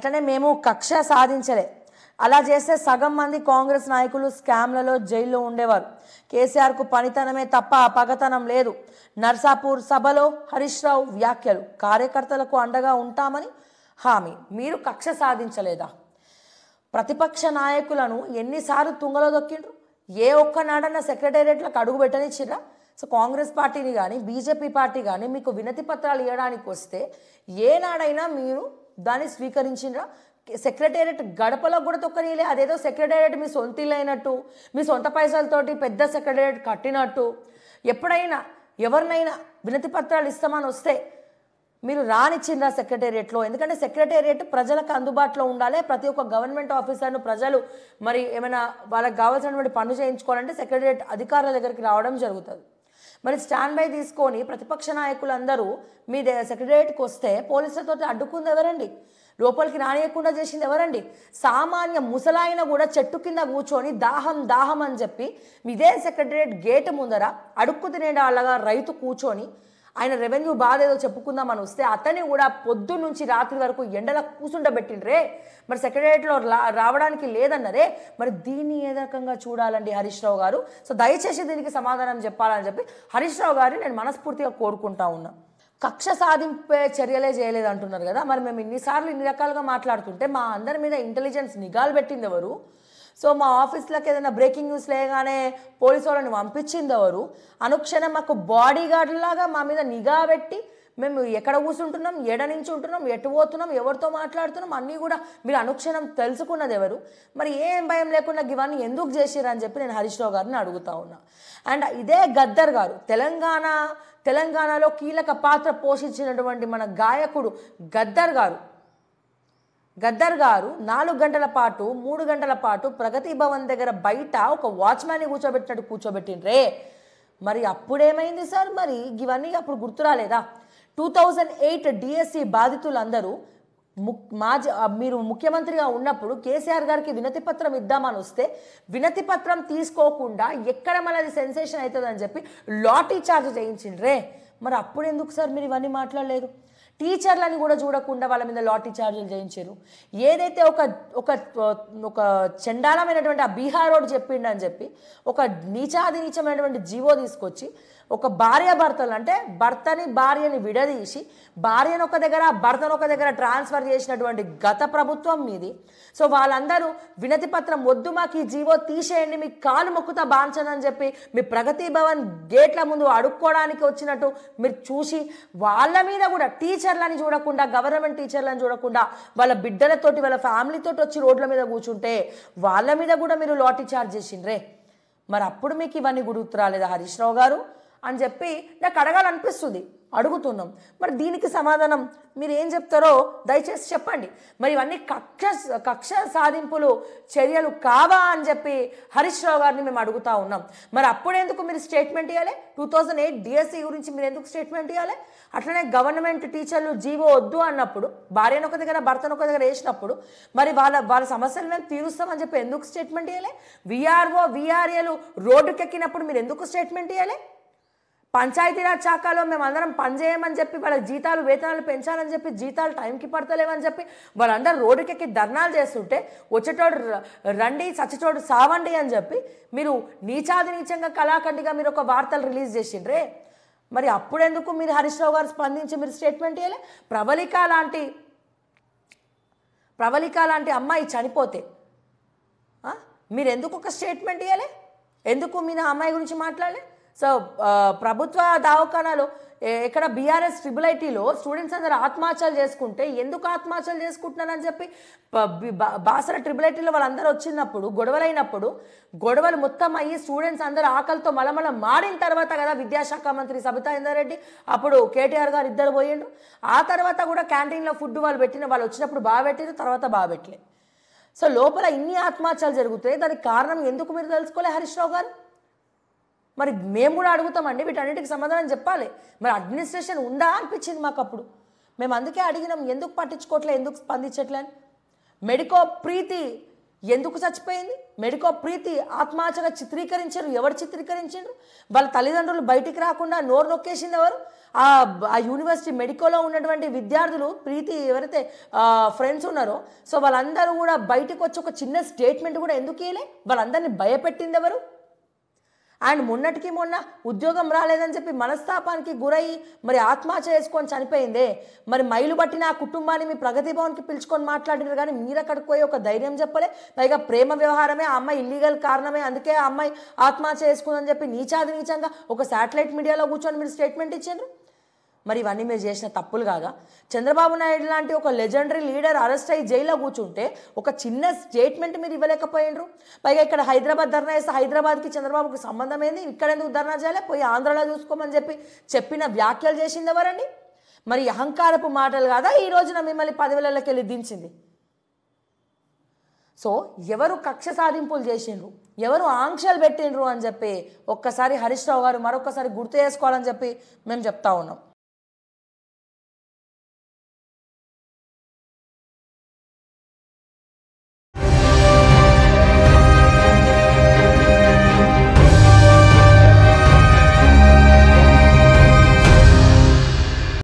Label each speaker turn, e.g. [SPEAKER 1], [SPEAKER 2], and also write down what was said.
[SPEAKER 1] అట్లనే మేము కక్ష సాధించలే, అలా చేస్తే సగం మంది కాంగ్రెస్ నాయకులు స్కామ్లలో జైల్లో ఉండేవారు. కేసీఆర్కు పనితనమే తప్ప పగతనం లేదు. నర్సాపూర్ సభలో హరీష్ రావు వ్యాఖ్యలు. కార్యకర్తలకు అండగా ఉంటామని హామీ. మీరు కక్ష సాధించలేదా? ప్రతిపక్ష నాయకులను ఎన్నిసార్లు తుంగలో దొక్కిండ్రు? ఏ ఒక్కనాడన్నా సెక్రటేరియట్లకు అడుగు పెట్టనిచ్చిరా? సో కాంగ్రెస్ పార్టీని కానీ బీజేపీ పార్టీ కానీ మీకు వినతి పత్రాలు ఇవ్వడానికి వస్తే ఏనాడైనా మీరు దాన్ని స్వీకరించిండ్రా? సెక్రటేరియట్ గడపలో కూడా తొక్కనీలే. అదేదో సెక్రటేరియట్ మీ సొంత ఇల్లు అయినట్టు, మీ సొంత పైసలతోటి పెద్ద సెక్రటేరియట్ కట్టినట్టు. ఎప్పుడైనా ఎవరినైనా వినతి పత్రాలు ఇస్తామని వస్తే మీరు రానిచ్చిండ్రా సెక్రటేరియట్లో? ఎందుకంటే సెక్రటేరియట్ ప్రజలకు అందుబాటులో ఉండాలి. ప్రతి ఒక్క గవర్నమెంట్ ఆఫీసర్ను ప్రజలు మరి ఏమైనా వాళ్ళకి కావాల్సినటువంటి పనులు చేయించుకోవాలంటే సెక్రటేరియట్ అధికారుల దగ్గరికి రావడం జరుగుతుంది. మరి స్టాండ్ బై తీసుకొని ప్రతిపక్ష నాయకులందరూ మీ సెక్రటేరియట్కి వస్తే పోలీసులతో అడ్డుకుంది ఎవరండి? లోపలికి రానియకుండా చేసింది ఎవరండి? సామాన్య ముసలాయన కూడా చెట్టు కింద కూర్చొని దాహం దాహం అని చెప్పి ఇదే సెక్రటేరియట్ గేటు ముందర అడుక్కు తినేలాగా రైతు కూర్చొని ఆయన రెవెన్యూ బాధ ఏదో చెప్పుకుందామని వస్తే అతన్ని కూడా పొద్దు నుంచి రాత్రి వరకు ఎండల కూసుండబెట్టిండ్రే. మరి సెక్రటేరియట్లో రావడానికి లేదన్నరే. మరి దీన్ని ఏ రకంగా చూడాలండి హరీష్ రావు గారు? సో దయచేసి దీనికి సమాధానం చెప్పాలని చెప్పి హరీష్ రావు గారిని నేను మనస్ఫూర్తిగా కోరుకుంటా ఉన్నా. కక్ష సాధింపే చర్యలే చేయలేదు అంటున్నారు కదా. మరి మేము ఇన్నిసార్లు ఇన్ని రకాలుగా మాట్లాడుతుంటే మా అందరి మీద ఇంటెలిజెన్స్ నిఘాలు పెట్టింది ఎవరు? సో మా ఆఫీస్లోకి ఏదైనా బ్రేకింగ్ న్యూస్ లేగానే పోలీసు వాళ్ళని పంపించింది ఎవరు? అనుక్షణం మాకు బాడీ గార్డులాగా మా మీద నిఘా పెట్టి మేము ఎక్కడ కూర్చుంటున్నాం, ఎడ నుంచి ఉంటున్నాం, ఎటు పోతున్నాం, ఎవరితో మాట్లాడుతున్నాం అన్నీ కూడా మీరు అనుక్షణం తెలుసుకున్నది ఎవరు? మరి ఏం భయం లేకుండా ఇవన్నీ ఎందుకు చేసిరని చెప్పి నేను హరీష్ రావు గారిని అడుగుతా ఉన్నా. అండ్ ఇదే గద్దర్ గారు తెలంగాణలో కీలక పాత్ర పోషించినటువంటి మన గాయకుడు గద్దర్ గారు 4 గంటల పాటు 3 గంటల పాటు ప్రగతి భవన్ దగ్గర బయట ఒక వాచ్మ్యాన్ని కూర్చోబెట్టిండ్రే. మరి అప్పుడేమైంది సార్? మరి ఇవన్నీ అప్పుడు గుర్తురాలేదా? 2008 డిఎస్సి బాధితులందరూ మీరు ముఖ్యమంత్రిగా ఉన్నప్పుడు కేసీఆర్ గారికి వినతి పత్రం ఇద్దామని వస్తే వినతి పత్రం తీసుకోకుండా ఎక్కడ మనది సెన్సేషన్ అవుతుందని చెప్పి లాఠీ చార్జ్ చేయించిండ్రే. మరి అప్పుడు ఎందుకు సార్ మీరు ఇవన్నీ మాట్లాడలేదు? టీచర్లని కూడా చూడకుండా వాళ్ళ మీద లాఠీ చార్జీలు చేయించారు. ఏదైతే ఒక చండాలమైనటువంటి ఆ బీహార్ రోడ్ చెప్పిండని చెప్పి ఒక నీచమైనటువంటి జీవో తీసుకొచ్చి ఒక భార్యాభర్తలు అంటే భార్యని విడదీసి భార్యను ఒక దగ్గర భర్తను ఒక దగ్గర ట్రాన్స్ఫర్ చేసినటువంటి గత ప్రభుత్వం మీది. సో వాళ్ళందరూ వినతి పత్రం వద్దు, మాకు ఈ జీవో తీసేయండి, మీకు కాలు మొక్కుతా బాంచనని చెప్పి మీ ప్రగతి భవన్ గేట్ల ముందు అడుక్కోవడానికి వచ్చినట్టు మీరు చూసి వాళ్ళ మీద కూడా టీచర్లని చూడకుండా, గవర్నమెంట్ టీచర్లను చూడకుండా వాళ్ళ బిడ్డలతోటి వాళ్ళ ఫ్యామిలీతోటి వచ్చి రోడ్ల మీద కూర్చుంటే వాళ్ళ మీద కూడా మీరు లాఠీ చార్జ్ చేసిండ్రే. మరి అప్పుడు మీకు ఇవన్నీ గుర్తు రాలేదా హరీష్ రావు గారు అని చెప్పి నాకు అడగాలనిపిస్తుంది. అడుగుతున్నాం. మరి దీనికి సమాధానం మీరు ఏం చెప్తారో దయచేసి చెప్పండి. మరి ఇవన్నీ కక్ష సాధింపులు చర్యలు కావా అని చెప్పి హరీష్ రావు గారిని మేము అడుగుతా ఉన్నాం. మరి అప్పుడెందుకు మీరు స్టేట్మెంట్ ఇవ్వాలి? 2008 డిఎస్సి గురించి మీరు ఎందుకు స్టేట్మెంట్ ఇవ్వాలి? అట్లనే గవర్నమెంట్ టీచర్లు జీవో వద్దు అన్నప్పుడు భార్యను ఒక దగ్గర భర్తను ఒక దగ్గర వేసినప్పుడు మరి వాళ్ళ సమస్యలు మేము తీరుస్తామని చెప్పి ఎందుకు స్టేట్మెంట్ ఇవ్వాలి? విఆర్ఏలు రోడ్డుకెక్కినప్పుడు మీరు ఎందుకు స్టేట్మెంట్ ఇవ్వాలి? పంచాయతీరాజ్ శాఖలో మేము అందరం పనిచేయమని చెప్పి వాళ్ళ జీతాలు వేతనాలు పెంచాలని చెప్పి జీతాలు టైంకి పడతలేవని చెప్పి వాళ్ళందరూ రోడ్డుకెక్కి ధర్నాలు చేస్తుంటే వచ్చేటోడు రండి చచ్చేటోడు సావండి అని చెప్పి మీరు నీచంగా కళాఖండిగా మీరు ఒక వార్తలు రిలీజ్ చేసిండ్రే. మరి అప్పుడెందుకు మీరు హరీష్ రావు గారు స్పందించి మీరు స్టేట్మెంట్ ఇవ్వాలి? ప్రవళిక లాంటి అమ్మాయి చనిపోతే మీరు ఎందుకు ఒక స్టేట్మెంట్ ఇవ్వాలి? ఎందుకు మీరు అమ్మాయి గురించి మాట్లాడలే? సో ప్రభుత్వ దవాఖానాలో ఎక్కడ బీఆర్ఎస్ IIITలో స్టూడెంట్స్ అందరూ ఆత్మహత్యలు చేసుకుంటే ఎందుకు ఆత్మహత్యలు చేసుకుంటున్నారని చెప్పి బాసర IIITలో వాళ్ళందరూ వచ్చినప్పుడు గొడవలు మొత్తం అయ్యి స్టూడెంట్స్ అందరూ ఆకలితో మలమల మాడిన తర్వాత కదా విద్యాశాఖ మంత్రి సబితా ఇంద్రారెడ్డి అప్పుడు కేటీఆర్ గారు ఇద్దరు పోయిండు. ఆ తర్వాత కూడా క్యాంటీన్లో ఫుడ్ వాళ్ళు వచ్చినప్పుడు బాగా పెట్టారు, తర్వాత బాగా పెట్టలే. సో లోపల ఇన్ని ఆత్మహత్యలు జరుగుతాయి. దానికి కారణం ఎందుకు మీరు తెలుసుకోలే హరీష్ రావు గారు? మరి మేము కూడా అడుగుతామండి, వీటన్నిటికి సమాధానం చెప్పాలి. మరి అడ్మినిస్ట్రేషన్ ఉందా అనిపించింది మాకు అప్పుడు. మేము అందుకే అడిగినాం, ఎందుకు పట్టించుకోవట్లే, ఎందుకు స్పందించట్లే అని. మెడికో ప్రీతి ఎందుకు చచ్చిపోయింది? మెడికో ప్రీతి ఆత్మహత్యగా చిత్రీకరించారు. ఎవరు చిత్రీకరించారు? వాళ్ళ తల్లిదండ్రులు బయటికి రాకుండా నోరు నొక్కేసింది ఎవరు? ఆ యూనివర్సిటీ మెడికోలో ఉన్నటువంటి విద్యార్థులు ప్రీతి ఎవరైతే ఫ్రెండ్స్ ఉన్నారో సో వాళ్ళందరూ కూడా బయటకు వచ్చి ఒక చిన్న స్టేట్మెంట్ కూడా ఎందుకు ఇవ్వలే? వాళ్ళందరినీ భయపెట్టింది ఎవరు? అండ్ మొన్నటికి మొన్న ఉద్యోగం రాలేదని చెప్పి మనస్తాపానికి గురయ్యి మరి ఆత్మహత్య చేసుకొని చనిపోయిందే, మరి మైలు పట్టిన ఆ కుటుంబాన్ని మీ ప్రగతి భవన్కి పిలుచుకొని మాట్లాడినారు, కానీ మీరు అక్కడికి పోయి ఒక ధైర్యం చెప్పలే. పైగా ప్రేమ వ్యవహారమే, ఆ అమ్మాయి ఇల్లీగల్ కారణమే, అందుకే ఆ అమ్మాయి ఆత్మహత్య చేసుకుందని చెప్పి నీచంగా ఒక శాటిలైట్ మీడియాలో కూర్చొని మీరు స్టేట్మెంట్ ఇచ్చారు. మరి ఇవన్నీ మీరు చేసిన తప్పులు కాగా? చంద్రబాబు నాయుడు లాంటి ఒక లెజెండరీ లీడర్ అరెస్ట్ అయ్యి జైల్లో కూర్చుంటే ఒక చిన్న స్టేట్మెంట్ మీరు ఇవ్వలేకపోయినరు. పైగా ఇక్కడ హైదరాబాద్ ధర్నా వేస్తే హైదరాబాద్కి చంద్రబాబుకి సంబంధం ఏంది, ఇక్కడ ఎందుకు ధర్నా చేయాలి, పోయి ఆంధ్రలో చూసుకోమని చెప్పిన వ్యాఖ్యలు చేసింది ఎవరండి? మరి అహంకారపు మాటలు కాదా ఈ రోజున మిమ్మల్ని 10,000కి వెళ్ళి దించింది? సో ఎవరు కక్ష సాధింపులు చేసిండ్రు, ఎవరు ఆంక్షలు పెట్టిండ్రు అని చెప్పి ఒక్కసారి హరీష్ రావు గారు మరొకసారి గుర్తు చేసుకోవాలని చెప్పి మేము చెప్తా ఉన్నాం.